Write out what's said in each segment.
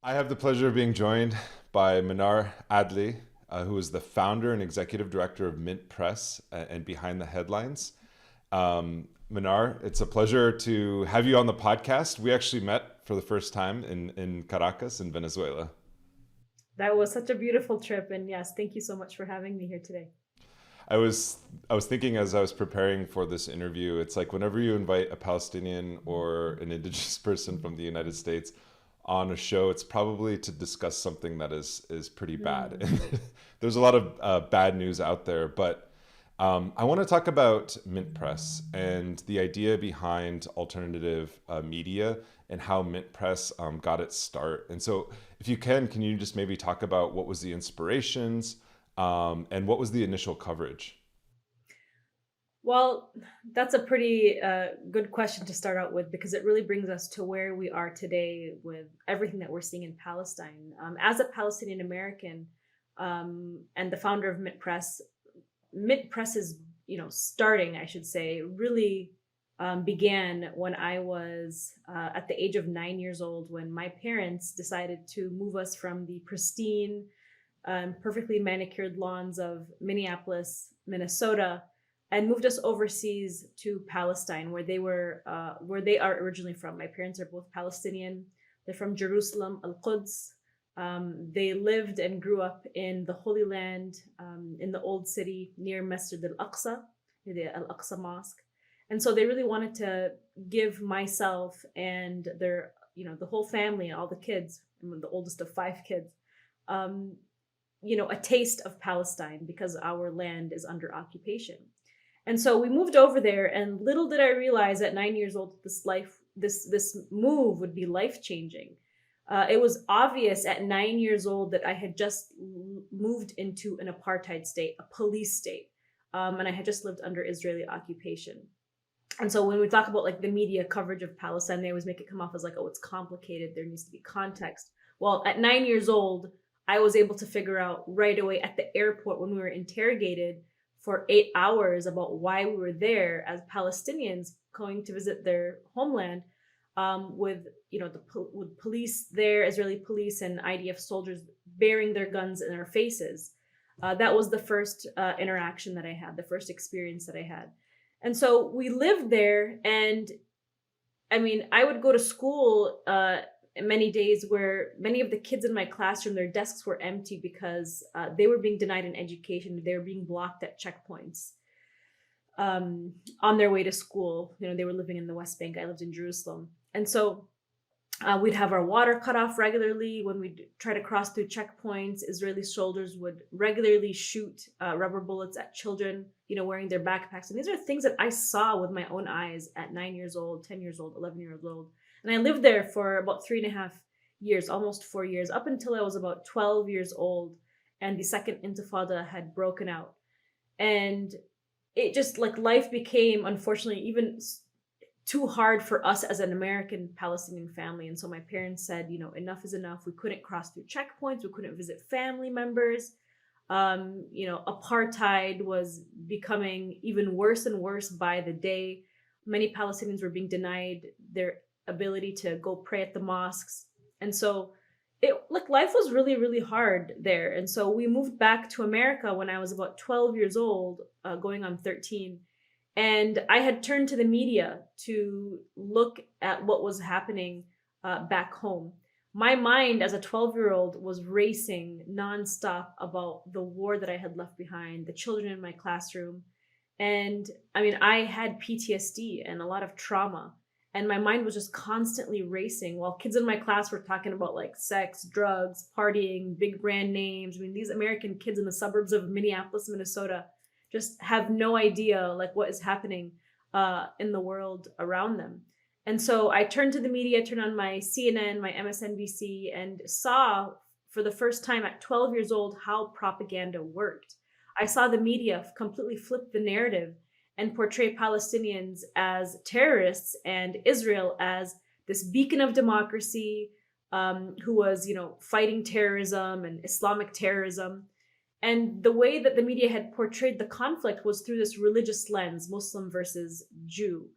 I have the pleasure of being joined by Mnar Adley, who is the founder and executive director of Mint Press and Behind the Headlines. Mnar, it's a pleasure to have you on the podcast. We actually met for the first time in Caracas, in Venezuela. That was such a beautiful trip. And yes, thank you so much for having me here today. I was I was thinking as I was preparing for this interview, it's like whenever you invite a Palestinian or an indigenous person from the United States on a show, it's probably to discuss something that is pretty bad. Mm. And there's a lot of bad news out there, but I want to talk about Mint Press and the idea behind alternative media and how Mint Press got its start. And so, if you can you just maybe talk about what was the inspirations and what was the initial coverage? Well, that's a pretty good question to start out with because it really brings us to where we are today with everything that we're seeing in Palestine. As a Palestinian American and the founder of Mint Press is, starting, I should say, really began when I was at the age of 9 years old when my parents decided to move us from the pristine, perfectly manicured lawns of Minneapolis, Minnesota, and moved us overseas to Palestine, where they are originally from. My parents are both Palestinian. They're from Jerusalem, Al Quds. They lived and grew up in the Holy Land, in the old city near Masjid Al Aqsa, the Al Aqsa Mosque, and so they really wanted to give myself and the whole family, all the kids, I'm the oldest of five kids, um, a taste of Palestine because our land is under occupation. And so we moved over there, and little did I realize at 9 years old this move would be life changing. It was obvious at 9 years old that I had just moved into an apartheid state, a police state, and I had just lived under Israeli occupation. And so when we talk about like the media coverage of Palestine, they always make it come off as like, oh, it's complicated. There needs to be context. Well, at 9 years old, I was able to figure out right away at the airport when we were interrogated for 8 hours about why we were there as Palestinians going to visit their homeland, with with police there, Israeli police and IDF soldiers bearing their guns in our faces. That was the first interaction that I had, the first experience that I had. And so we lived there, and I mean, I would go to school many days where many of the kids in my classroom, their desks were empty because they were being denied an education. They were being blocked at checkpoints on their way to school. They were living in the West Bank. I lived in Jerusalem. And so we'd have our water cut off regularly when we'd try to cross through checkpoints. Israeli soldiers would regularly shoot rubber bullets at children, wearing their backpacks. And these are things that I saw with my own eyes at 9 years old, 10 years old, 11 years old. And I lived there for about 3.5 years, almost 4 years, up until I was about 12 years old. And the second intifada had broken out. And it just like life became, unfortunately, even too hard for us as an American Palestinian family. And so my parents said, enough is enough. We couldn't cross through checkpoints. We couldn't visit family members. Apartheid was becoming even worse and worse by the day. Many Palestinians were being denied their ability to go pray at the mosques. And so it like life was really, really hard there. And so we moved back to America when I was about 12 years old, going on 13, and I had turned to the media to look at what was happening back home. My mind as a 12-year-old was racing nonstop about the war that I had left behind, the children in my classroom. And I mean, I had PTSD and a lot of trauma. And my mind was just constantly racing while kids in my class were talking about like sex, drugs, partying, big brand names. I mean, these American kids in the suburbs of Minneapolis, Minnesota, just have no idea like what is happening in the world around them. And so I turned to the media, turned on my CNN, my MSNBC, and saw for the first time at 12 years old how propaganda worked. I saw the media completely flip the narrative and portray Palestinians as terrorists and Israel as this beacon of democracy, who was, fighting terrorism and Islamic terrorism. And the way that the media had portrayed the conflict was through this religious lens, Muslim versus Jew.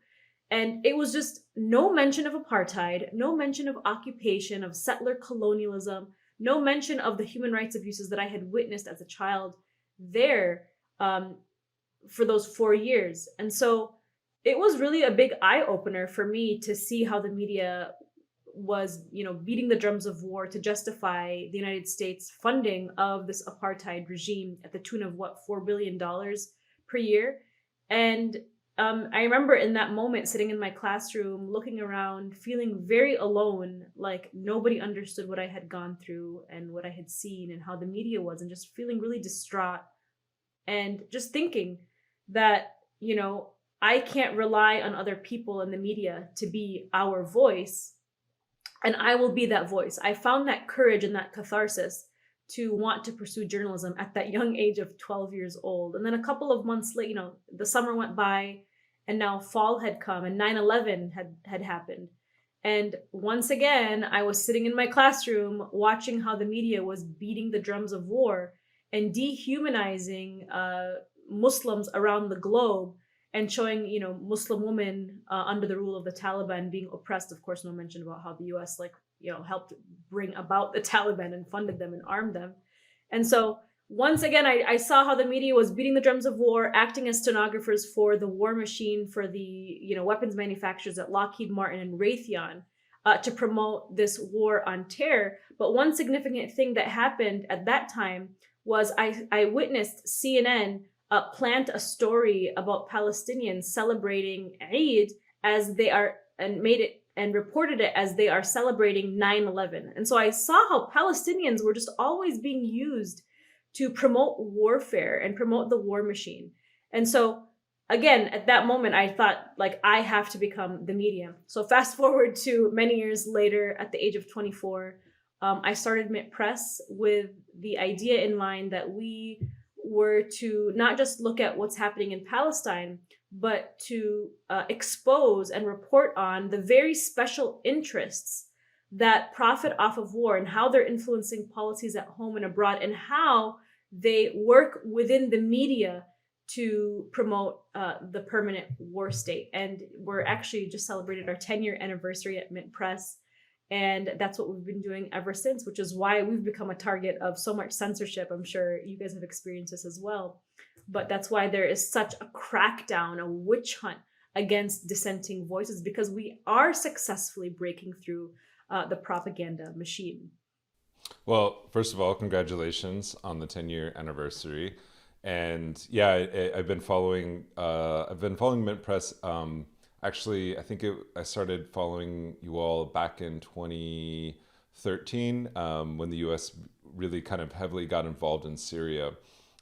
And it was just no mention of apartheid, no mention of occupation, of settler colonialism, no mention of the human rights abuses that I had witnessed as a child there, um, for those 4 years. And so it was really a big eye opener for me to see how the media was, beating the drums of war to justify the United States funding of this apartheid regime at the tune of what, $4 billion per year. And I remember in that moment sitting in my classroom, looking around, feeling very alone, like nobody understood what I had gone through and what I had seen and how the media was, and just feeling really distraught and just thinking that, I can't rely on other people in the media to be our voice, and I will be that voice. I found that courage and that catharsis to want to pursue journalism at that young age of 12 years old. And then a couple of months later, the summer went by, and now fall had come, and 9/11 had happened. And once again, I was sitting in my classroom watching how the media was beating the drums of war and dehumanizing Muslims around the globe, and showing, Muslim women under the rule of the Taliban being oppressed. Of course, no mention about how the US, like, helped bring about the Taliban and funded them and armed them. And so once again, I saw how the media was beating the drums of war, acting as stenographers for the war machine for the, weapons manufacturers at Lockheed Martin and Raytheon, to promote this war on terror. But one significant thing that happened at that time was I witnessed CNN plant a story about Palestinians celebrating Eid as they are, and made it and reported it as they are celebrating 9/11. And so I saw how Palestinians were just always being used to promote warfare and promote the war machine. And so again, at that moment, I thought, like, I have to become the media. So fast forward to many years later, at the age of 24, I started Mint Press with the idea in mind that we were to not just look at what's happening in Palestine, but to expose and report on the very special interests that profit off of war, and how they're influencing policies at home and abroad, and how they work within the media to promote the permanent war state. And we're actually just celebrated our 10-year anniversary at Mint Press. And that's what we've been doing ever since, which is why we've become a target of so much censorship. I'm sure you guys have experienced this as well. But that's why there is such a crackdown, a witch hunt against dissenting voices, because we are successfully breaking through the propaganda machine. Well, first of all, congratulations on the 10-year anniversary. And yeah, I've been following Mint Press. Actually, I started following you all back in 2013, when the U.S. really kind of heavily got involved in Syria,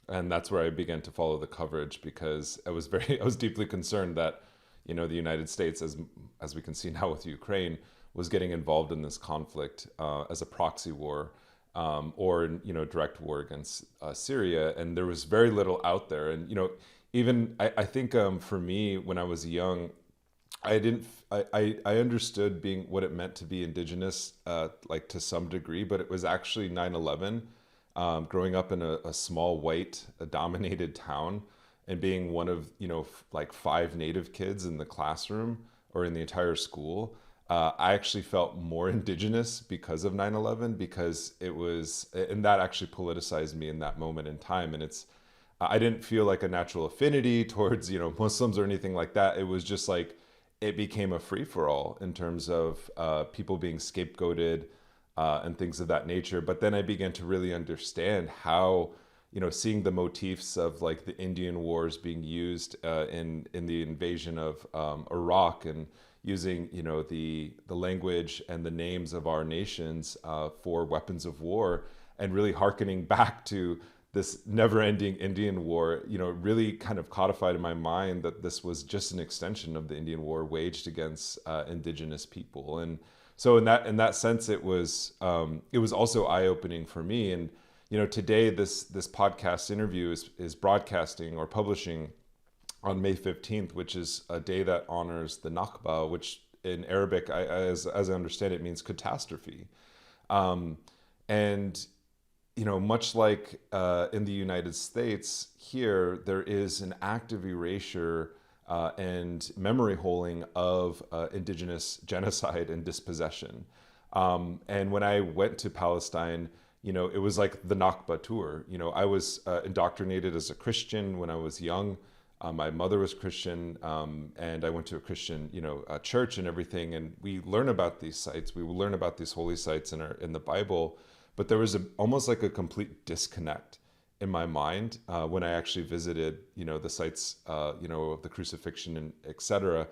and that's where I began to follow the coverage, because I was deeply concerned that, the United States, as we can see now with Ukraine, was getting involved in this conflict as a proxy war, or direct war against Syria, and there was very little out there. And even I think, for me, when I was young, I didn't I understood being what it meant to be indigenous, like, to some degree, but it was actually 9/11, growing up in a small white dominated town, and being one of, like, five native kids in the classroom or in the entire school. I actually felt more indigenous because of 9/11, because and that actually politicized me in that moment in time. And I didn't feel like a natural affinity towards, Muslims or anything like that. It was just like, it became a free for all in terms of people being scapegoated, and things of that nature. But then I began to really understand how, seeing the motifs of, like, the Indian Wars being used in the invasion of Iraq, and using, the language and the names of our nations for weapons of war, and really hearkening back to this never-ending Indian War, really kind of codified in my mind that this was just an extension of the Indian War waged against indigenous people. And so in that sense, it was also eye-opening for me. And today, this podcast interview is broadcasting or publishing on May 15th, which is a day that honors the Nakba, which in Arabic, as I understand it, means catastrophe. And much like in the United States, here there is an active erasure and memory holding of indigenous genocide and dispossession. And when I went to Palestine, it was like the Nakba tour. I was indoctrinated as a Christian when I was young. My mother was Christian, and I went to a Christian, church and everything. And we learn about these sites. We learn about these holy sites in the Bible. But there was almost like a complete disconnect in my mind when I actually visited, the sites, of the crucifixion and etc.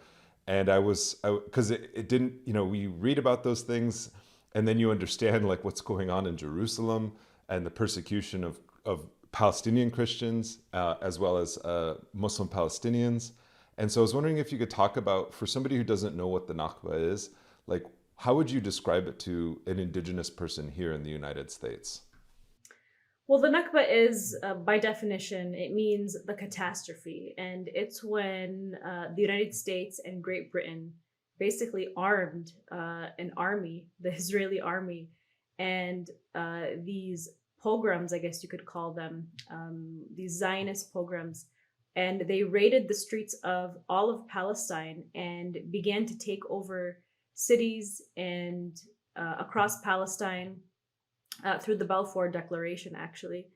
And because it didn't, we read about those things, and then you understand like what's going on in Jerusalem and the persecution of Palestinian Christians as well as Muslim Palestinians. And so I was wondering if you could talk about, for somebody who doesn't know what the Nakba is, like how would you describe it to an indigenous person here in the United States? Well, the Nakba is, by definition, it means the catastrophe. And it's when the United States and Great Britain basically armed an army, the Israeli army, and these pogroms, I guess you could call them, these Zionist pogroms. And they raided the streets of all of Palestine and began to take over cities and across Palestine through the Balfour Declaration, actually.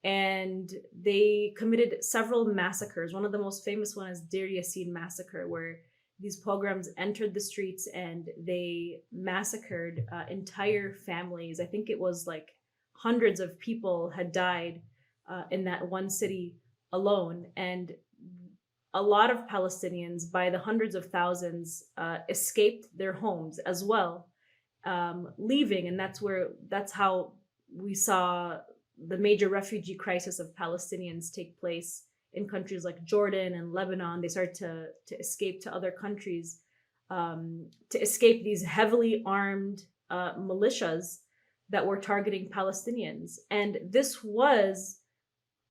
And they committed several massacres. One of the most famous one is Deir Yassin massacre, where these pogroms entered the streets and they massacred entire families. I think it was like hundreds of people had died in that one city alone. And a lot of Palestinians, by the hundreds of thousands, escaped their homes as well, leaving. And that's how we saw the major refugee crisis of Palestinians take place in countries like Jordan and Lebanon. They started to escape to other countries, to escape these heavily armed militias that were targeting Palestinians. And this was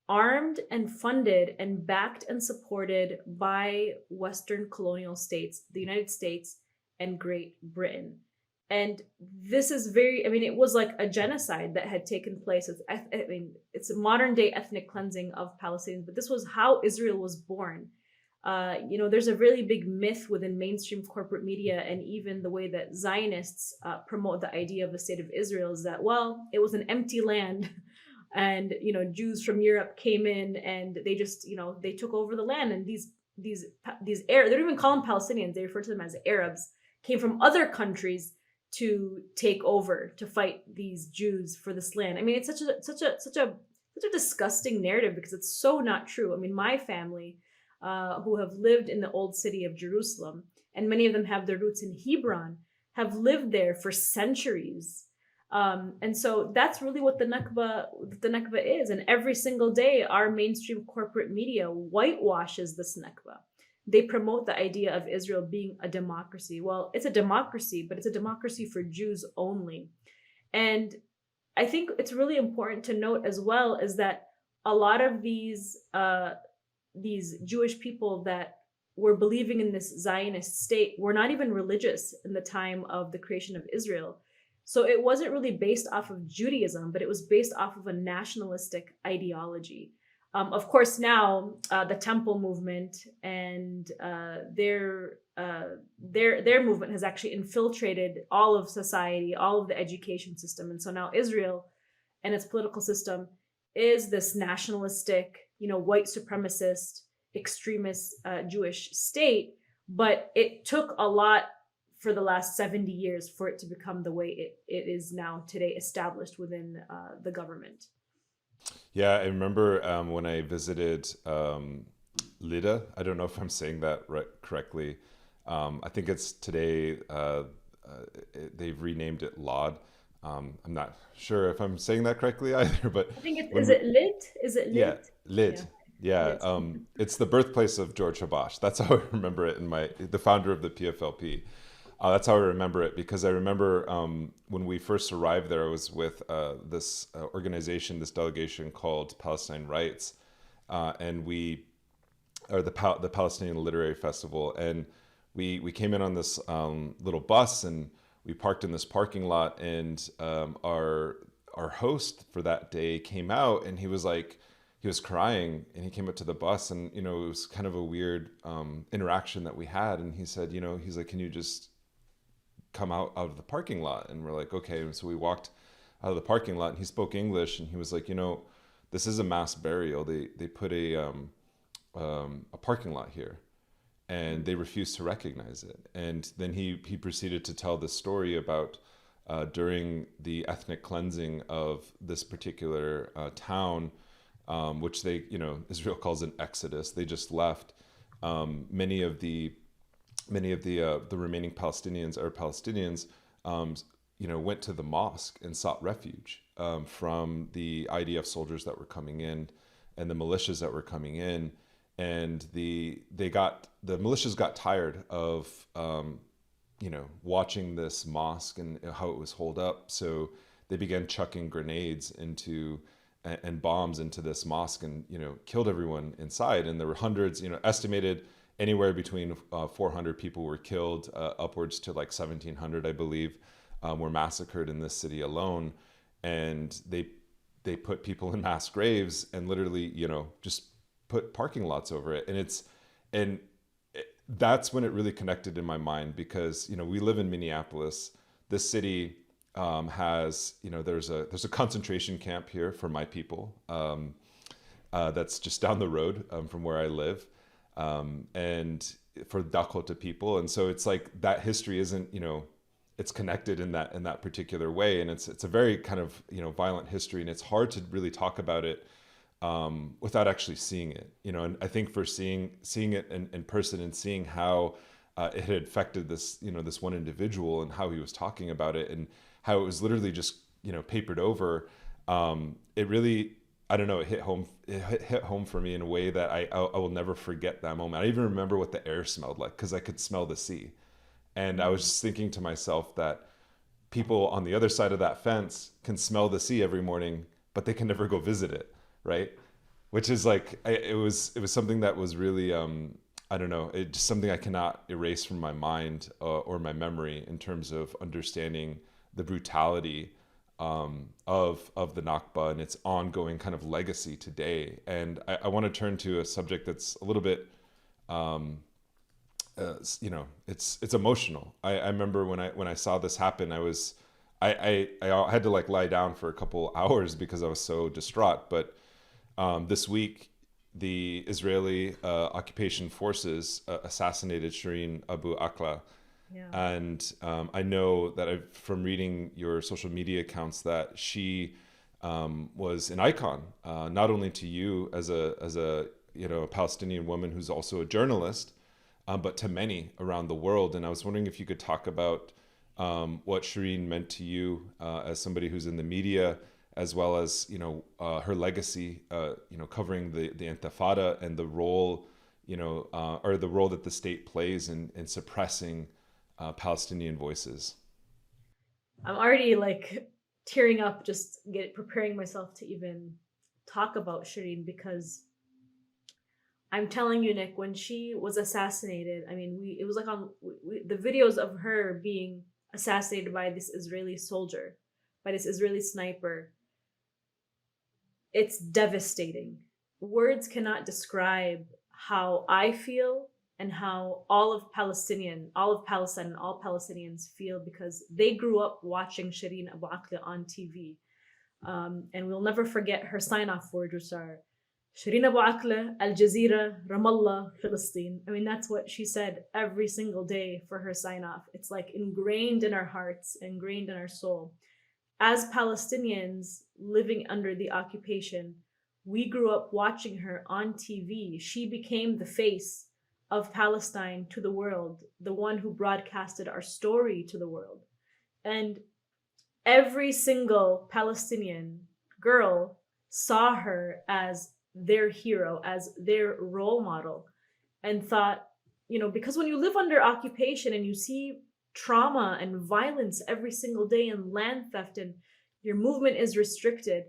armed and funded and backed and supported by Western colonial states, the United States and Great Britain. And this is it was like a genocide that had taken place. It's a modern day ethnic cleansing of Palestinians, but this was how Israel was born. There's a really big myth within mainstream corporate media and even the way that Zionists promote the idea of the state of Israel is that, well, it was an empty land and, Jews from Europe came in and they just, they took over the land. And these Arabs, they don't even call them Palestinians, they refer to them as Arabs, came from other countries to take over, to fight these Jews for this land. It's such a disgusting narrative because it's so not true. My family, who have lived in the old city of Jerusalem, and many of them have their roots in Hebron, have lived there for centuries. And so that's really what the Nakba is. And every single day, our mainstream corporate media whitewashes this Nakba. They promote the idea of Israel being a democracy. Well, it's a democracy, but it's a democracy for Jews only. And I think it's really important to note as well is that a lot of these Jewish people that were believing in this Zionist state were not even religious in the time of the creation of Israel. So it wasn't really based off of Judaism, but it was based off of a nationalistic ideology. Of course, now the Temple movement and their movement has actually infiltrated all of society, all of the education system, and so now Israel and its political system is this nationalistic, white supremacist, extremist Jewish state. But it took a lot for the last 70 years for it to become the way it is now today, established within the government. Yeah, I remember when I visited Lida. I don't know if I'm saying that correctly. I think it's today, they've renamed it Lod. I'm not sure if I'm saying that correctly either, but I think is it Lit? Is it Lit? Yeah, Lid. Yeah, Lit. it's the birthplace of George Habash. That's how I remember it the founder of the PFLP. That's how I remember it because I remember when we first arrived there, I was with this organization, this delegation called Palestine Rights, and the Palestinian Literary Festival, and we came in on this little bus and we parked in this parking lot, and our host for that day came out and he was like, he was crying, and he came up to the bus, and it was kind of a weird interaction that we had. And he said, he's like, can you just come out of the parking lot? And we're like, okay. And so we walked out of the parking lot, and he spoke English, and he was like, this is a mass burial. They put a parking lot here, and they refused to recognize it. And then he proceeded to tell the story about during the ethnic cleansing of this particular town, which Israel calls an exodus. They just left. Many of the remaining Palestinians, Arab Palestinians, went to the mosque and sought refuge from the IDF soldiers that were coming in and the militias that were coming in. And the militias got tired of watching this mosque and how it was holed up. So they began chucking grenades and bombs into this mosque, and killed everyone inside. And there were hundreds, estimated anywhere between 400 people were killed, upwards to like 1,700, I believe, were massacred in this city alone. And they put people in mass graves and literally, just put parking lots over it. And that's when it really connected in my mind, because we live in Minneapolis. This city has, there's a concentration camp here for my people, that's just down the road from where I live, and for Dakota people. And so it's like that history isn't, it's connected in that particular way, and it's a very kind of violent history, and it's hard to really talk about it without actually seeing it, and I think for seeing it in person, and seeing how it had affected this this one individual, and how he was talking about it, and how it was literally just papered over, it really, I don't know, it hit home for me in a way that I will never forget that moment. I even remember what the air smelled like, because I could smell the sea. And I was just thinking to myself that people on the other side of that fence can smell the sea every morning, but they can never go visit it, right? Which is like, it was something that was really, I don't know, it's just something I cannot erase from my mind, or my memory, in terms of understanding the brutality of the Nakba and its ongoing kind of legacy today. And I want to turn to a subject that's a little bit, it's emotional. I remember when I saw this happen, I had to like lie down for a couple hours because I was so distraught. But this week, the Israeli occupation forces assassinated Shireen Abu Akleh. Yeah. And I know that from reading your social media accounts, that she was an icon, not only to you as a a Palestinian woman who's also a journalist, but to many around the world. And I was wondering if you could talk about what Shireen meant to you as somebody who's in the media, as well as her legacy, covering the Intifada, and the role or the role that the state plays in suppressing Palestinian voices. I'm already like tearing up, just preparing myself to even talk about Shireen, because I'm telling you, Nick, when she was assassinated, I mean, it was like the videos of her being assassinated by this Israeli soldier, by this Israeli sniper. It's devastating. Words cannot describe how I feel, and how all of Palestine, all Palestinians feel, because they grew up watching Shireen Abu Akleh on TV. And we'll never forget her sign-off words, which are Shireen Abu Akleh, Al Jazeera, Ramallah, Palestine. I mean, that's what she said every single day for her sign-off. It's like ingrained in our hearts, ingrained in our soul. As Palestinians living under the occupation, we grew up watching her on TV. She became the face of Palestine to the world, the one who broadcasted our story to the world. And every single Palestinian girl saw her as their hero, as their role model, and thought, because when you live under occupation and you see trauma and violence every single day, and land theft, and your movement is restricted,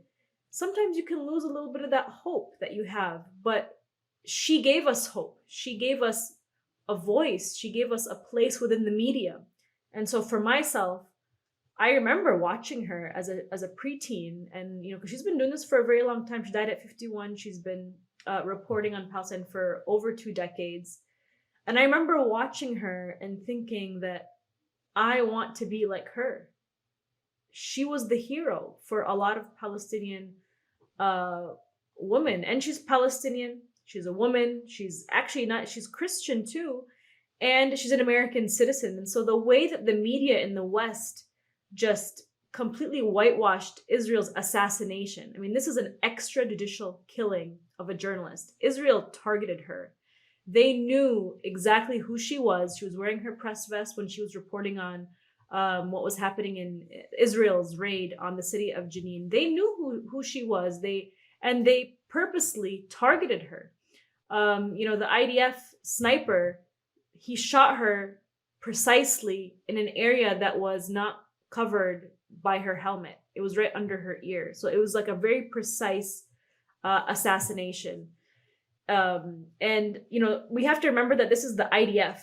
sometimes you can lose a little bit of that hope that you have. But she gave us hope. She gave us a voice. She gave us a place within the media. And so for myself, I remember watching her as a preteen, and because she's been doing this for a very long time. She died at 51. She's been reporting on Palestine for over 2 decades, and I remember watching her and thinking that I want to be like her. She was the hero for a lot of Palestinian uh, women, and she's Palestinian. She's a woman. She's actually not. She's Christian too, and she's an American citizen. And so the way that the media in the West just completely whitewashed Israel's assassination. I mean, this is an extrajudicial killing of a journalist. Israel targeted her. They knew exactly who she was. She was wearing her press vest when she was reporting on what was happening in Israel's raid on the city of Jenin. They knew who she was. They purposely targeted her. The IDF sniper, he shot her precisely in an area that was not covered by her helmet. It was right under her ear. So it was like a very precise assassination. And we have to remember that this is the IDF,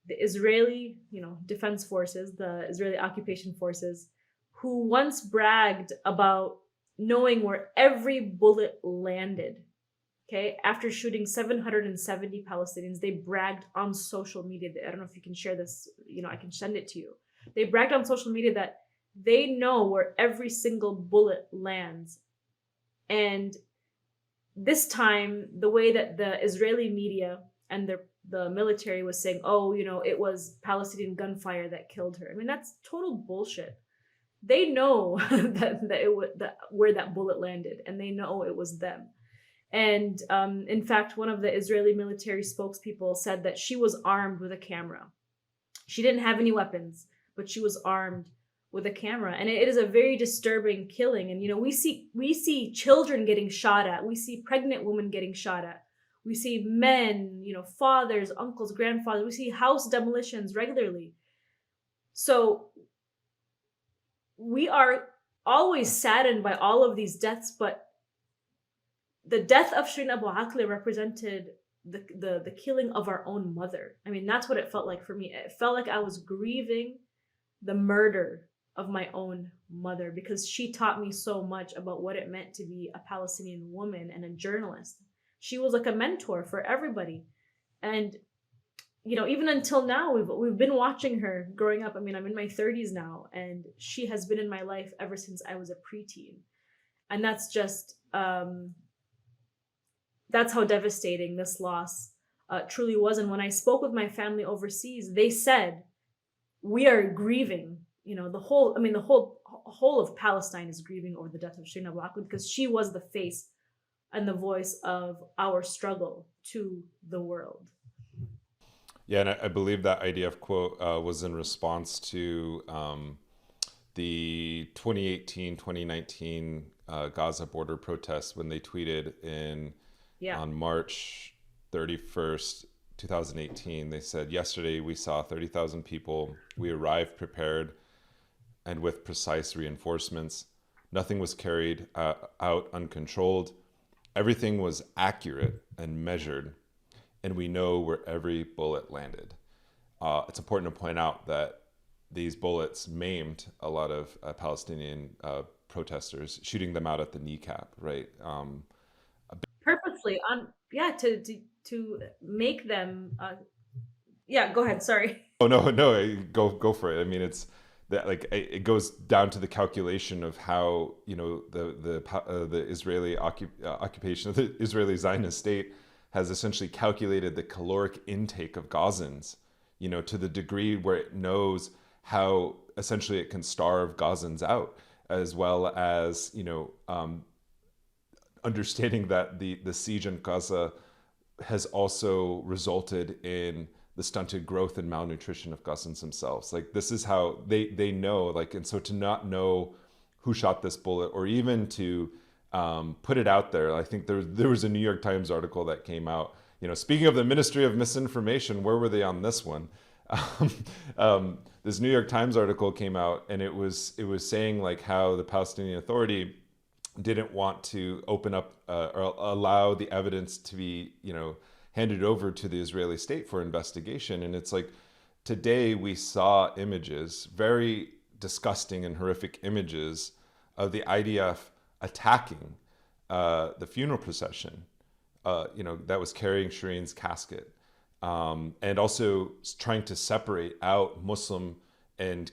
the Israeli, defense forces, the Israeli occupation forces, who once bragged about knowing where every bullet landed. Okay, after shooting 770 Palestinians, they bragged on social media. I don't know if you can share this, I can send it to you. They bragged on social media that they know where every single bullet lands. And this time, the way that the Israeli media and the military was saying, oh, it was Palestinian gunfire that killed her. I mean, that's total bullshit. They know that where that bullet landed, and they know it was them. And in fact, one of the Israeli military spokespeople said that she was armed with a camera. She didn't have any weapons, but she was armed with a camera. And it is a very disturbing killing. And we see children getting shot at. We see pregnant women getting shot at. We see men, fathers, uncles, grandfathers. We see house demolitions regularly. So we are always saddened by all of these deaths, but the death of Shireen Abu Akleh represented the killing of our own mother. I mean, that's what it felt like for me. It felt like I was grieving the murder of my own mother, because she taught me so much about what it meant to be a Palestinian woman and a journalist. She was like a mentor for everybody. And even until now, we've been watching her growing up. I mean, I'm in my 30s now, and she has been in my life ever since I was a preteen. And that's just that's how devastating this loss truly was. And when I spoke with my family overseas, they said, we are grieving. The whole of Palestine is grieving over the death of Shireen Abu Akleh, because she was the face and the voice of our struggle to the world. Yeah, and I believe that IDF quote was in response to the 2018-2019 Gaza border protests, when they tweeted on March 31st, 2018. They said, yesterday we saw 30,000 people. We arrived prepared and with precise reinforcements. Nothing was carried out uncontrolled. Everything was accurate and measured, and we know where every bullet landed. It's important to point out that these bullets maimed a lot of Palestinian protesters, shooting them out at the kneecap, right? Purposely to make them. Go ahead. Sorry. Oh no, go for it. I mean, it's that, like, it goes down to the calculation of how the Israeli occupation of the Israeli Zionist state has essentially calculated the caloric intake of Gazans, to the degree where it knows how essentially it can starve Gazans out, as well as understanding that the siege in Gaza has also resulted in the stunted growth and malnutrition of Gazans themselves. Like, this is how they know, like, and so to not know who shot this bullet, or even to put it out there. I think there was a New York Times article that came out, speaking of the Ministry of Misinformation, where were they on this one? This New York Times article came out, and it was saying, like, how the Palestinian Authority didn't want to open up or allow the evidence to be, handed over to the Israeli state for investigation. And it's like, today we saw images, very disgusting and horrific images of the IDF attacking the funeral procession, that was carrying Shireen's casket, and also trying to separate out Muslim and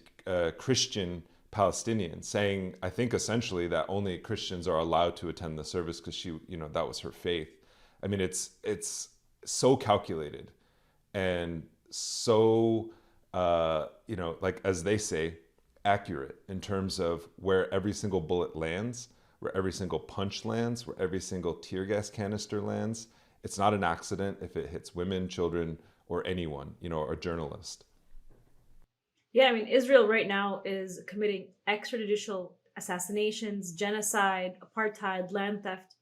Christian Palestinians, saying, I think essentially that only Christians are allowed to attend the service because she, that was her faith. I mean, it's so calculated and so, like as they say, accurate in terms of where every single bullet lands, where every single punch lands, where every single tear gas canister lands. It's not an accident if it hits women, children, or anyone, or a journalist. Yeah, I mean, Israel right now is committing extrajudicial assassinations, genocide, apartheid, land theft,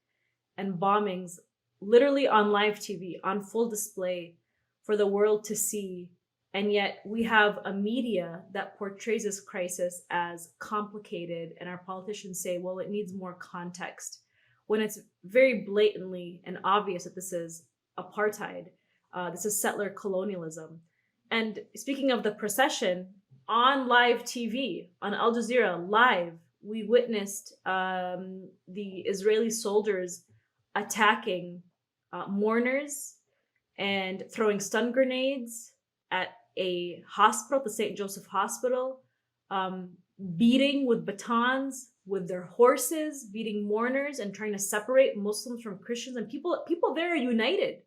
and bombings literally on live TV, on full display for the world to see. And yet we have a media that portrays this crisis as complicated, and our politicians say, well, it needs more context, when it's very blatantly and obvious that this is apartheid, this is settler colonialism. And speaking of the procession, on live TV, on Al Jazeera live, we witnessed the Israeli soldiers attacking mourners and throwing stun grenades at a hospital, the St. Joseph Hospital, um, beating with batons with their horses, beating mourners and trying to separate Muslims from Christians. And people there are united.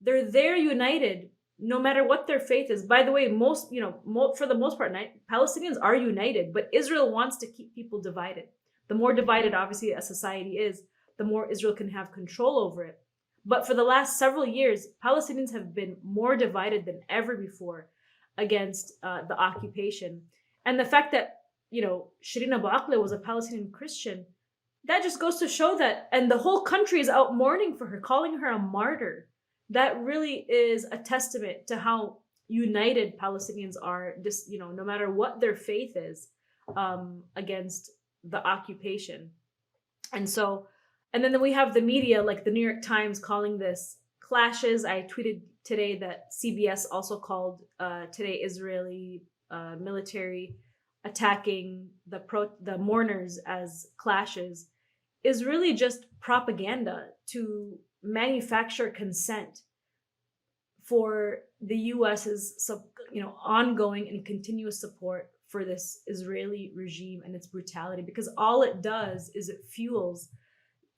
They're there united no matter what their faith is. By the way, for the most part, Palestinians are united, but Israel wants to keep people divided. The more divided, obviously, a society is, the more Israel can have control over it. But for the last several years, Palestinians have been more divided than ever before against the occupation. And the fact that, Shireen Abu Akleh was a Palestinian Christian, that just goes to show that, and the whole country is out mourning for her, calling her a martyr. That really is a testament to how united Palestinians are, just, no matter what their faith is, against the occupation. And so, and then we have the media, like the New York Times, calling this clashes. I tweeted today that CBS also called today Israeli military attacking the mourners as clashes, is really just propaganda to manufacture consent for the US's ongoing and continuous support for this Israeli regime and its brutality, because all it does is it fuels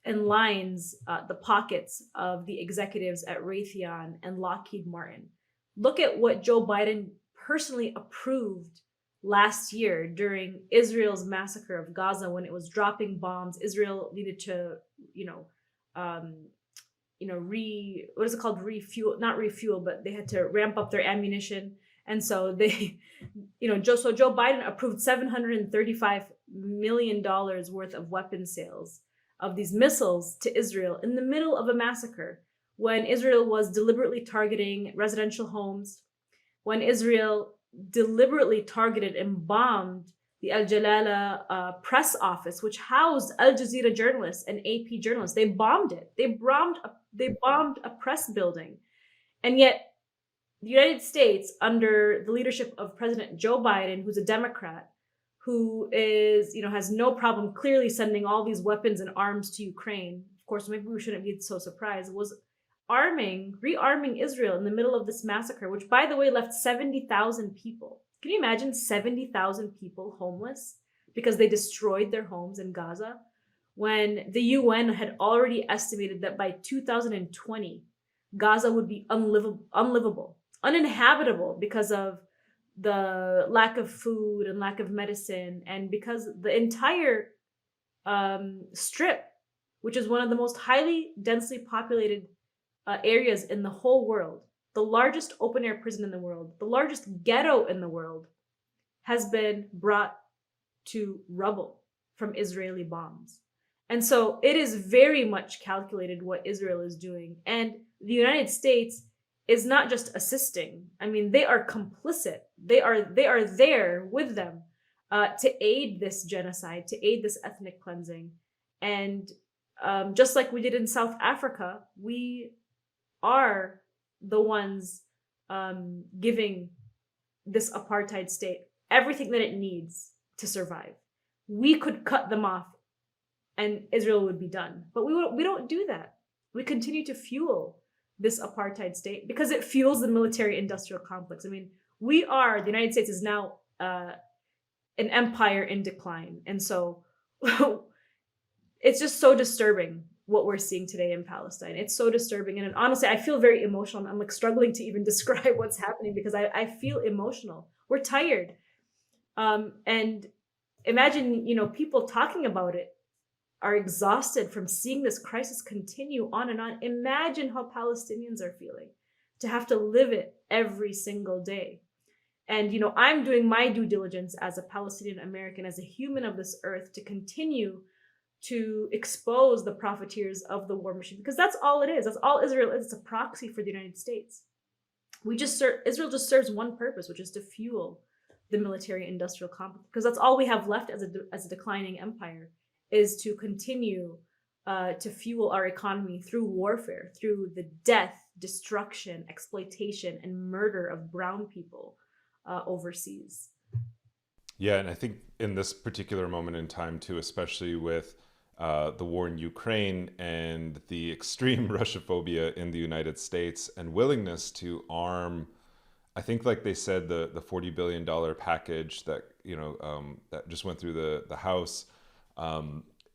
and lines the pockets of the executives at Raytheon and Lockheed Martin. Look at what Joe Biden personally approved last year during Israel's massacre of Gaza, when it was dropping bombs. Israel needed to, what is it called? Refuel, not refuel, but they had to ramp up their ammunition. And so they, Joe Biden approved $735 million worth of weapon sales of these missiles to Israel in the middle of a massacre, when Israel was deliberately targeting residential homes, when Israel deliberately targeted and bombed the Al Jalala press office, which housed Al Jazeera journalists and AP journalists. They bombed it. They bombed a press building. And yet the United States, under the leadership of President Joe Biden, who's a Democrat, who is, has no problem clearly sending all these weapons and arms to Ukraine. Of course, maybe we shouldn't be so surprised, was rearming Israel in the middle of this massacre, which, by the way, left 70,000 people. Can you imagine 70,000 people homeless because they destroyed their homes in Gaza, when the UN had already estimated that by 2020, Gaza would be unlivable, uninhabitable, because of the lack of food and lack of medicine, and because the entire strip, which is one of the most highly densely populated areas in the whole world, the largest open air prison in the world, the largest ghetto in the world, has been brought to rubble from Israeli bombs. And so it is very much calculated what Israel is doing. And the United States is not just assisting. I mean, they are complicit. They are there with them to aid this genocide, to aid this ethnic cleansing. And just like we did in South Africa, we are the ones giving this apartheid state everything that it needs to survive. We could cut them off and Israel would be done. But we don't do that. We continue to fuel this apartheid state because it fuels the military industrial complex. I mean, the United States is now an empire in decline. And so it's just so disturbing what we're seeing today in Palestine. It's so disturbing. And honestly, I feel very emotional. I'm like struggling to even describe what's happening because I feel emotional. We're tired. And imagine, people talking about it are exhausted from seeing this crisis continue on and on. Imagine how Palestinians are feeling to have to live it every single day. And, I'm doing my due diligence as a Palestinian American, as a human of this earth, to continue to expose the profiteers of the war machine, because that's all it is. That's all Israel is. It's a proxy for the United States. Israel just serves one purpose, which is to fuel the military industrial complex, because that's all we have left as a declining empire, is to continue to fuel our economy through warfare, through the death, destruction, exploitation, and murder of brown people overseas. Yeah, and I think in this particular moment in time too, especially with the war in Ukraine and the extreme Russophobia in the United States and willingness to arm, I think like they said, the $40 billion package that that just went through the House,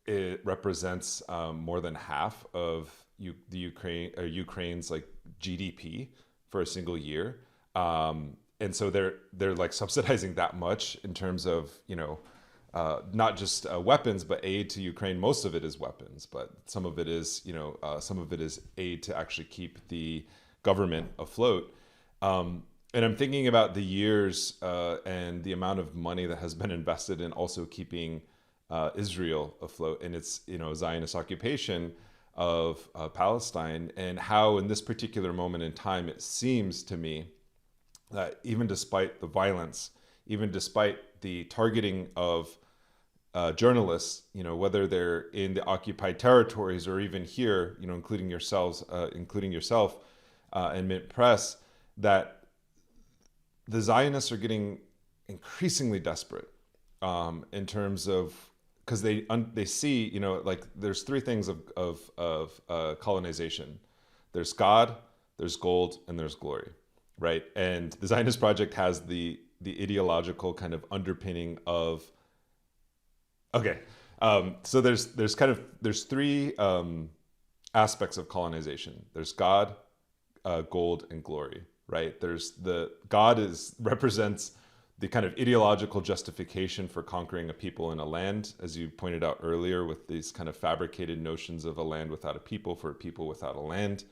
it represents more than half of Ukraine's like GDP for a single year. And so they're like subsidizing that much in terms of not just weapons but aid to Ukraine. Most of it is weapons, but some of it is aid to actually keep the government afloat. And I'm thinking about the years and the amount of money that has been invested in also keeping Israel afloat in its Zionist occupation of Palestine, and how in this particular moment in time it seems to me that even despite the violence, even despite the targeting of journalists, whether they're in the occupied territories or even here, including yourself, and Mint Press, that the Zionists are getting increasingly desperate in terms of, because they see, like there's three things of colonization. There's God, there's gold, and there's glory. Right. And the Zionist project has the ideological kind of underpinning of, okay. So there's three aspects of colonization. There's God, gold, and glory. Right. There's the God represents the kind of ideological justification for conquering a people and a land, as you pointed out earlier, with these kind of fabricated notions of a land without a people for a people without a land.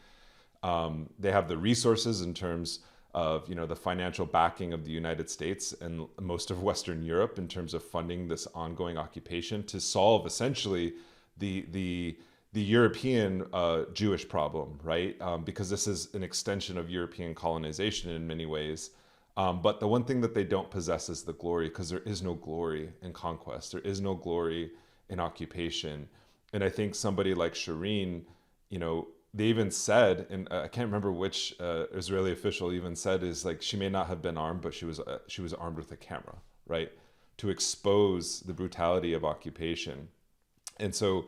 They have the resources in terms of the financial backing of the United States and most of Western Europe in terms of funding this ongoing occupation to solve essentially the European Jewish problem, right? Because this is an extension of European colonization in many ways. But the one thing that they don't possess is the glory, because there is no glory in conquest. There is no glory in occupation. And I think somebody like Shireen, they even said, and I can't remember which Israeli official even said, is like, she may not have been armed, but she was armed with a camera, right, to expose the brutality of occupation. And so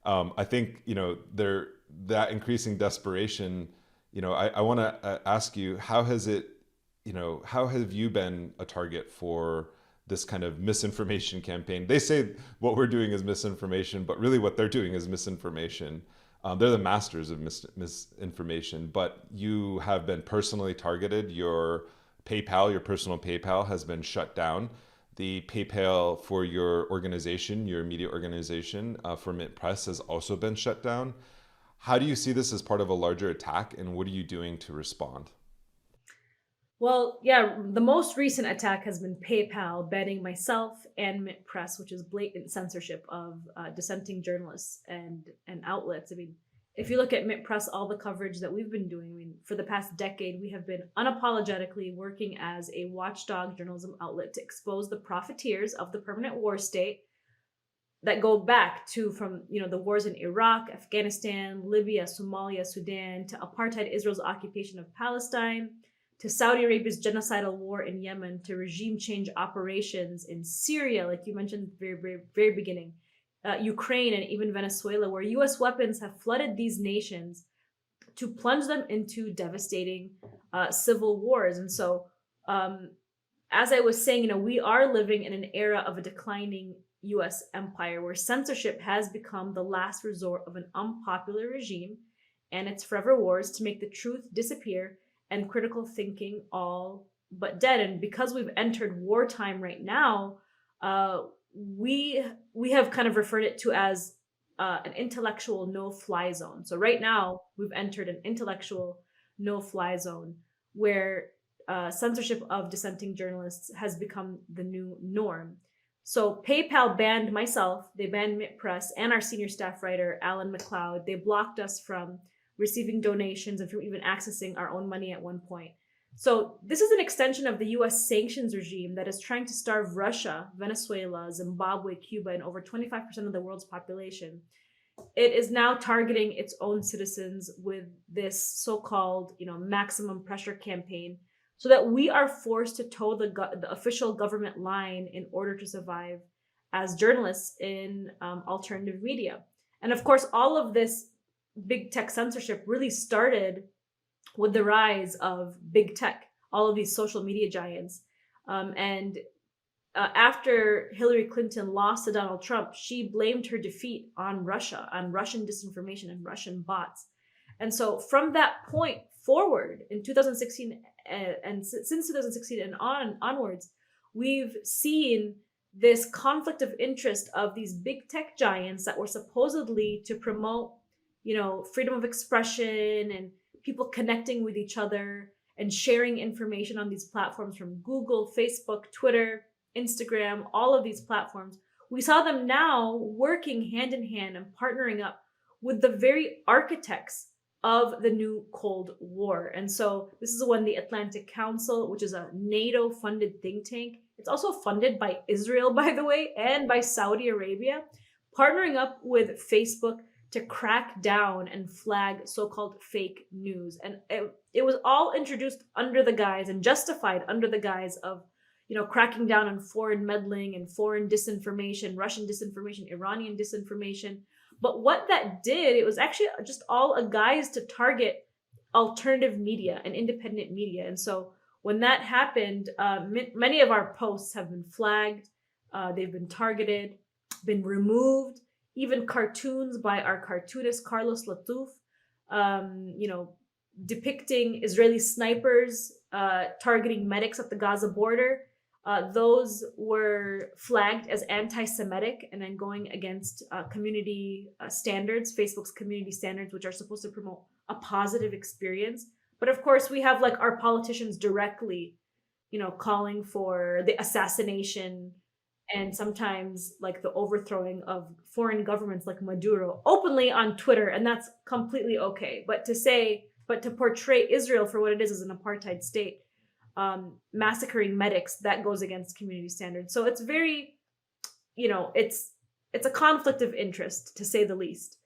I think that increasing desperation. I want to ask you, how have you been a target for this kind of misinformation campaign? They say what we're doing is misinformation, but really what they're doing is misinformation. They're the masters of misinformation, but you have been personally targeted. Your personal PayPal has been shut down. The PayPal for your organization, your media organization, for Mint Press, has also been shut down. How do you see this as part of a larger attack, and what are you doing to respond? Well, yeah, the most recent attack has been PayPal banning myself and Mint Press, which is blatant censorship of dissenting journalists and outlets. I mean, if you look at Mint Press, all the coverage that we've been doing, I mean, for the past decade, we have been unapologetically working as a watchdog journalism outlet to expose the profiteers of the permanent war state that go back to from the wars in Iraq, Afghanistan, Libya, Somalia, Sudan, to apartheid Israel's occupation of Palestine, to Saudi Arabia's genocidal war in Yemen, to regime change operations in Syria, like you mentioned at the very, very, very beginning, Ukraine, and even Venezuela, where US weapons have flooded these nations to plunge them into devastating civil wars. And so, um, as I was saying, we are living in an era of a declining US empire where censorship has become the last resort of an unpopular regime and its forever wars to make the truth disappear and critical thinking all but dead. And because we've entered wartime right now, uh, we have kind of referred it to as an intellectual no-fly zone. So right now we've entered an intellectual no-fly zone where censorship of dissenting journalists has become the new norm. So PayPal banned myself, they banned Mint Press and our senior staff writer, Alan McLeod. They blocked us from receiving donations and from even accessing our own money at one point. So this is an extension of the US sanctions regime that is trying to starve Russia, Venezuela, Zimbabwe, Cuba, and over 25% of the world's population. It is now targeting its own citizens with this so-called, maximum pressure campaign, so that we are forced to toe the official government line in order to survive as journalists in alternative media. And of course, all of this big tech censorship really started with the rise of big tech, all of these social media giants. And after Hillary Clinton lost to Donald Trump, she blamed her defeat on Russia, on Russian disinformation and Russian bots. And so from that point forward, in 2016 and since 2016 and onwards, we've seen this conflict of interest of these big tech giants that were supposedly to promote, freedom of expression and people connecting with each other and sharing information on these platforms from Google, Facebook, Twitter, Instagram, all of these platforms. We saw them now working hand in hand and partnering up with the very architects of the new Cold War. And so this is when the Atlantic Council, which is a NATO funded think tank, it's also funded by Israel, by the way, and by Saudi Arabia, partnering up with Facebook to crack down and flag so-called fake news. And it was all introduced under the guise and justified under the guise of cracking down on foreign meddling and foreign disinformation, Russian disinformation, Iranian disinformation. But what that did, it was actually just all a guise to target alternative media and independent media. And so when that happened, many of our posts have been flagged, they've been targeted, been removed. Even cartoons by our cartoonist Carlos Latouf, depicting Israeli snipers targeting medics at the Gaza border. Those were flagged as anti-Semitic and then going against community standards, Facebook's community standards, which are supposed to promote a positive experience. But of course, we have like our politicians directly, calling for the assassination and sometimes like the overthrowing of foreign governments like Maduro openly on Twitter, and that's completely okay. But to portray Israel for what it is as an apartheid state, massacring medics, that goes against community standards. So it's very, it's a conflict of interest to say the least.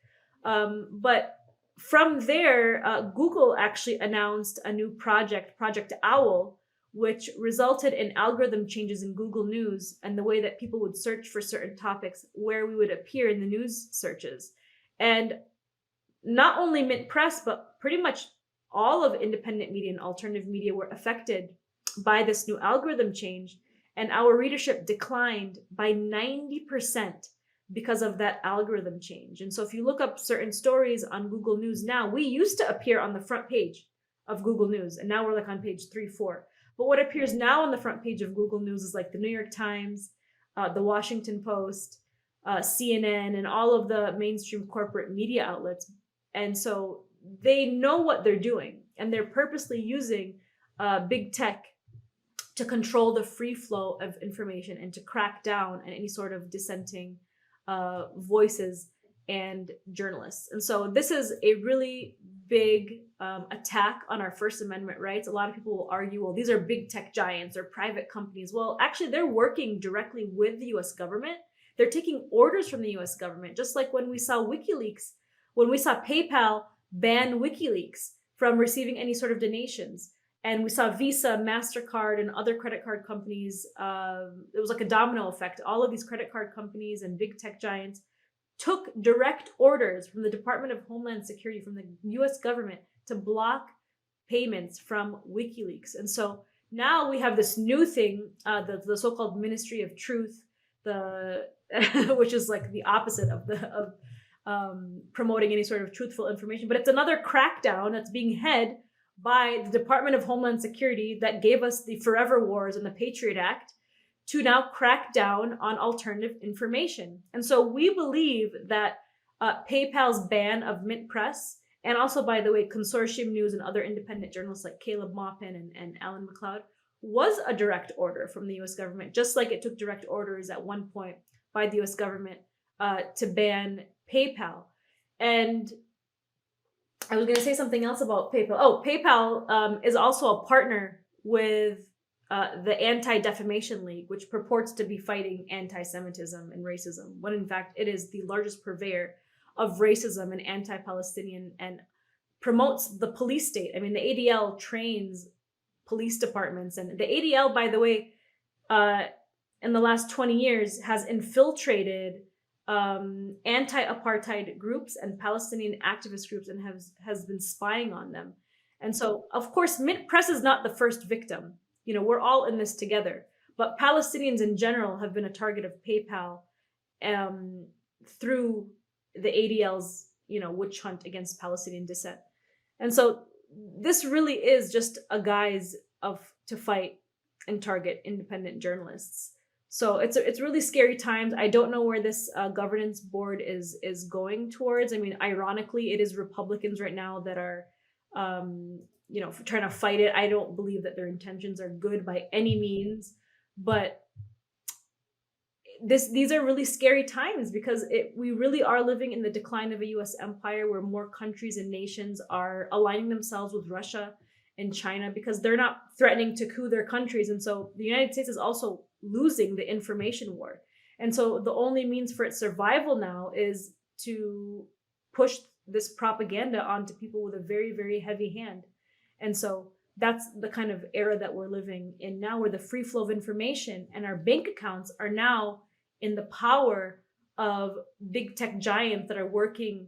But from there, Google actually announced a new project, Project Owl, which resulted in algorithm changes in Google News and the way that people would search for certain topics, where we would appear in the news searches. And not only Mint Press, but pretty much all of independent media and alternative media were affected by this new algorithm change. And our readership declined by 90% because of that algorithm change. And so if you look up certain stories on Google News now, we used to appear on the front page of Google News, and now we're like on page 3, 4. But what appears now on the front page of Google News is like the New York Times, the Washington Post, CNN, and all of the mainstream corporate media outlets. And so they know what they're doing, and they're purposely using big tech to control the free flow of information and to crack down on any sort of dissenting voices and journalists. And so this is a really big attack on our First Amendment rights. A lot of people will argue, well, these are big tech giants or private companies. Well, actually, they're working directly with the US government. They're taking orders from the US government, just like when we saw WikiLeaks, when we saw PayPal ban WikiLeaks from receiving any sort of donations. And we saw Visa, MasterCard, and other credit card companies. It was like a domino effect. All of these credit card companies and big tech giants took direct orders from the Department of Homeland Security, from the US government, to block payments from WikiLeaks. And so now we have this new thing, the so-called Ministry of Truth, the which is like the opposite of the of promoting any sort of truthful information. But it's another crackdown that's being head by the Department of Homeland Security that gave us the Forever Wars and the Patriot Act to now crack down on alternative information. And so we believe that PayPal's ban of Mint Press, and also, by the way, Consortium News and other independent journalists like Caleb Maupin and Alan McLeod, was a direct order from the US government, just like it took direct orders at one point by the US government to ban PayPal. And I was going to say something else about PayPal. Oh, PayPal is also a partner with the Anti-Defamation League, which purports to be fighting anti-Semitism and racism, when in fact it is the largest purveyor of racism and anti-Palestinian, and promotes the police state. I mean, the ADL trains police departments, and the ADL, by the way, in the last 20 years has infiltrated anti-apartheid groups and Palestinian activist groups, and has been spying on them. And so, of course, Mint Press is not the first victim. You know, we're all in this together. But Palestinians in general have been a target of PayPal through the ADL's, witch hunt against Palestinian dissent. And so this really is just a guise to fight and target independent journalists. So it's really scary times. I don't know where this governance board is going towards. I mean, ironically, it is Republicans right now that are trying to fight it. I don't believe that their intentions are good by any means, but these are really scary times, because we really are living in the decline of a US empire, where more countries and nations are aligning themselves with Russia and China because they're not threatening to coup their countries. And so the United States is also losing the information war. And so the only means for its survival now is to push this propaganda onto people with a very, very heavy hand. And so that's the kind of era that we're living in now, where the free flow of information and our bank accounts are now in the power of big tech giants that are working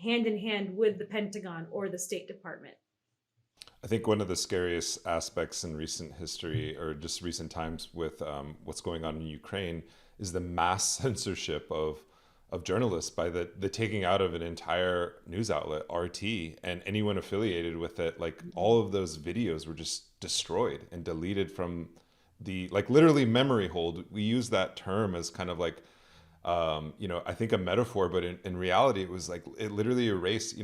hand in hand with the Pentagon or the State Department. I think one of the scariest aspects in recent history, or just recent times, with what's going on in Ukraine, is the mass censorship of journalists by the taking out of an entire news outlet, RT, and anyone affiliated with it. Like, all of those videos were just destroyed and deleted from the, like, literally memory hold. We use that term as kind of like, I think a metaphor, but in reality, it was like, it literally erased,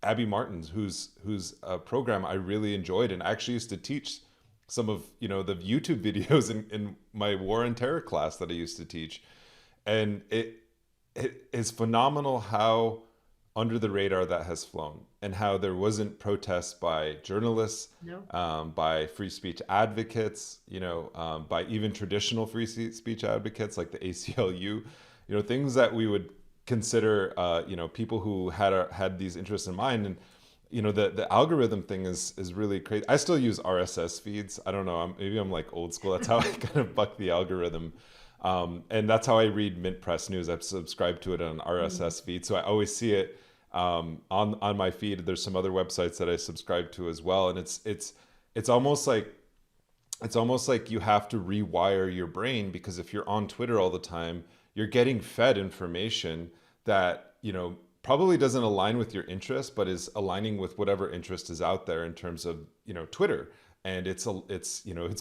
Abby Martin's, whose program I really enjoyed, and actually used to teach some of, the YouTube videos in my war and terror class that I used to teach. And it is phenomenal how under the radar that has flown, and how there wasn't protests by journalists, No. by free speech advocates, by even traditional free speech advocates like the ACLU, things that we would consider, people who had these interests in mind. And the algorithm thing is really crazy. I still use RSS feeds. I don't know. Maybe I'm like old school. That's how I kind of buck the algorithm. And that's how I read Mint Press News. I've subscribed to it on an RSS feed, so I always see it on my feed. There's some other websites that I subscribe to as well, and it's almost like you have to rewire your brain, because if you're on Twitter all the time, you're getting fed information that probably doesn't align with your interest, but is aligning with whatever interest is out there in terms of Twitter. And it's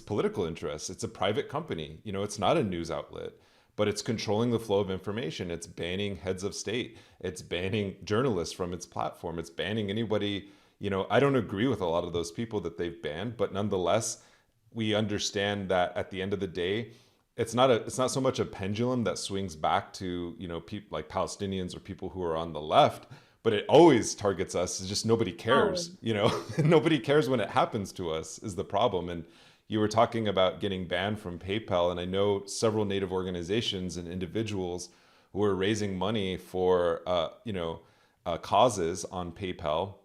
political interests. It's a private company. It's not a news outlet, but it's controlling the flow of information. It's banning heads of state. It's banning journalists from its platform. It's banning anybody. I don't agree with a lot of those people that they've banned, but nonetheless, we understand that at the end of the day, it's not so much a pendulum that swings back to people like Palestinians or people who are on the left, but it always targets us. It's just nobody cares. Nobody cares when it happens to us is the problem. And you were talking about getting banned from PayPal, and I know several Native organizations and individuals who are raising money for causes on PayPal,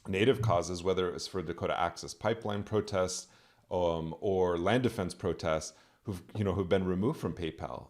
native causes, whether it was for Dakota Access Pipeline protests or land defense protests, who've been removed from PayPal.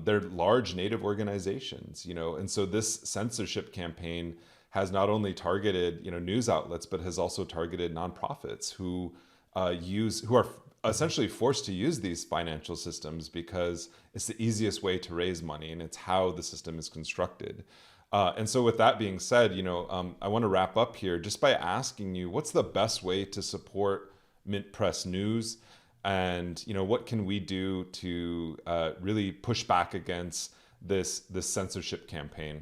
They're large native organizations, and so this censorship campaign has not only targeted news outlets, but has also targeted nonprofits who are essentially forced to use these financial systems because it's the easiest way to raise money and it's how the system is constructed. And so, with that being said, I want to wrap up here just by asking you, what's the best way to support Mint Press News, and what can we do to really push back against this censorship campaign?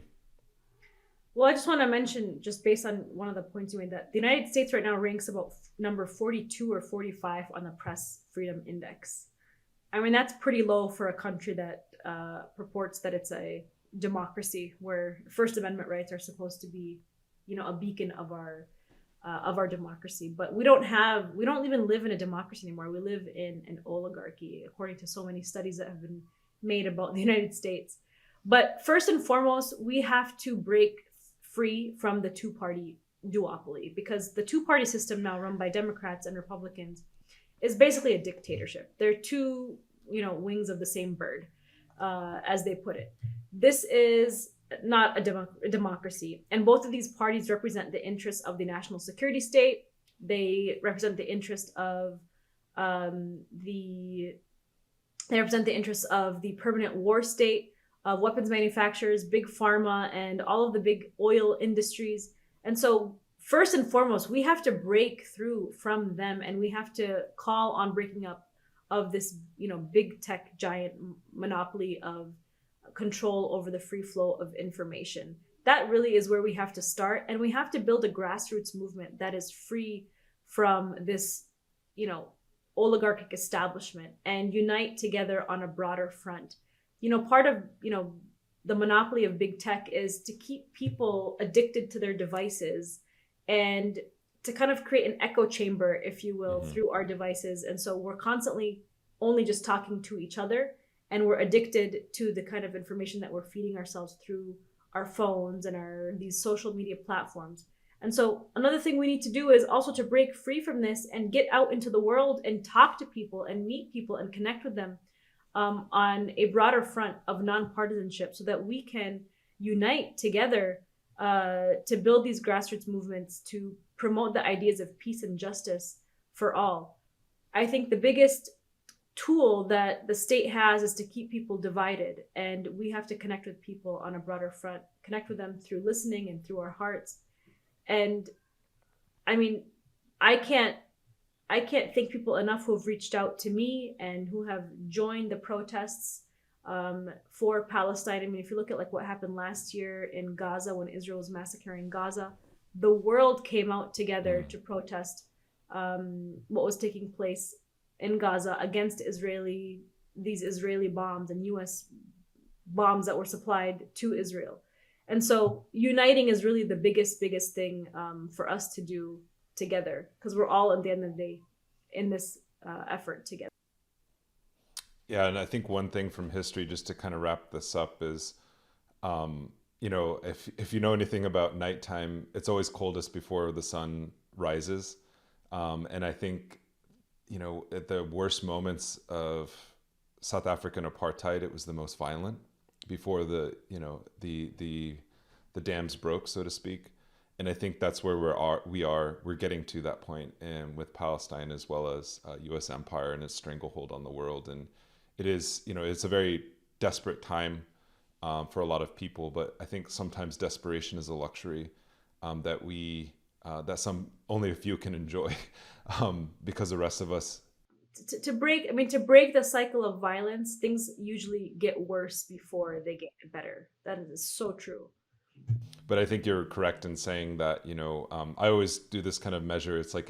Well, I just want to mention, just based on one of the points you made, that the United States right now ranks about number 42 or 45 on the Press Freedom Index. I mean, that's pretty low for a country that purports that it's a democracy, where First Amendment rights are supposed to be, a beacon of our democracy. But we don't even live in a democracy anymore. We live in an oligarchy, according to so many studies that have been made about the United States. But first and foremost, we have to break free from the two-party duopoly, because the two-party system now run by Democrats and Republicans is basically a dictatorship. They're two, wings of the same bird, as they put it. This is not a democracy, and both of these parties represent the interests of the national security state. They represent the interest of the permanent war state, of weapons manufacturers, big pharma, and all of the big oil industries. And so, first and foremost, we have to break through from them, and we have to call on breaking up of this, big tech giant monopoly of control over the free flow of information. That really is where we have to start, and we have to build a grassroots movement that is free from this, oligarchic establishment, and unite together on a broader front. Part of, the monopoly of big tech is to keep people addicted to their devices and to kind of create an echo chamber, if you will, through our devices. And so we're constantly only just talking to each other, and we're addicted to the kind of information that we're feeding ourselves through our phones and these social media platforms. And so another thing we need to do is also to break free from this and get out into the world and talk to people and meet people and connect with them on a broader front of nonpartisanship, so that we can unite together to build these grassroots movements to promote the ideas of peace and justice for all. I think the biggest tool that the state has is to keep people divided, and we have to connect with people on a broader front, connect with them through listening and through our hearts. And I mean, I can't thank people enough who have reached out to me and who have joined the protests for Palestine. I mean, if you look at what happened last year in Gaza, when Israel was massacring Gaza, the world came out together to protest what was taking place in Gaza against these Israeli bombs and US bombs that were supplied to Israel. And so uniting is really the biggest thing for us to do together, because we're all, at the end of the day, in this effort together. Yeah, and I think one thing from history, just to kind of wrap this up, is if you know anything about nighttime, it's always coldest before the sun rises. And I think at the worst moments of South African apartheid, it was the most violent before the dams broke, so to speak. And I think that's where we're getting to that point, and with Palestine, as well as U.S. empire and its stranglehold on the world. And it is, it's a very desperate time for a lot of people. But I think sometimes desperation is a luxury that only a few can enjoy, because the rest of us. To break the cycle of violence, things usually get worse before they get better. That is so true. But I think you're correct in saying that, I always do this kind of measure. It's like,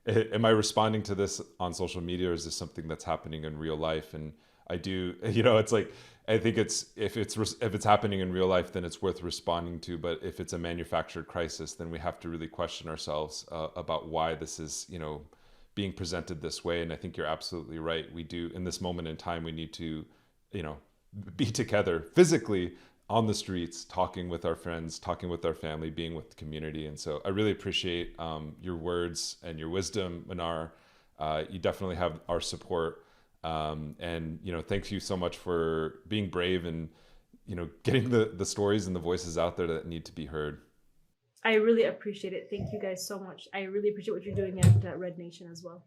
am I responding to this on social media, or is this something that's happening in real life? And I do, it's like, I think if it's happening in real life, then it's worth responding to. But if it's a manufactured crisis, then we have to really question ourselves about why this is, being presented this way. And I think you're absolutely right. We do, in this moment in time, we need to, be together physically, on the streets, talking with our friends, talking with our family, being with the community. And so I really appreciate your words and your wisdom, Mnar. You definitely have our support. And, thank you so much for being brave and, getting the stories and the voices out there that need to be heard. I really appreciate it. Thank you guys so much. I really appreciate what you're doing at Red Nation as well.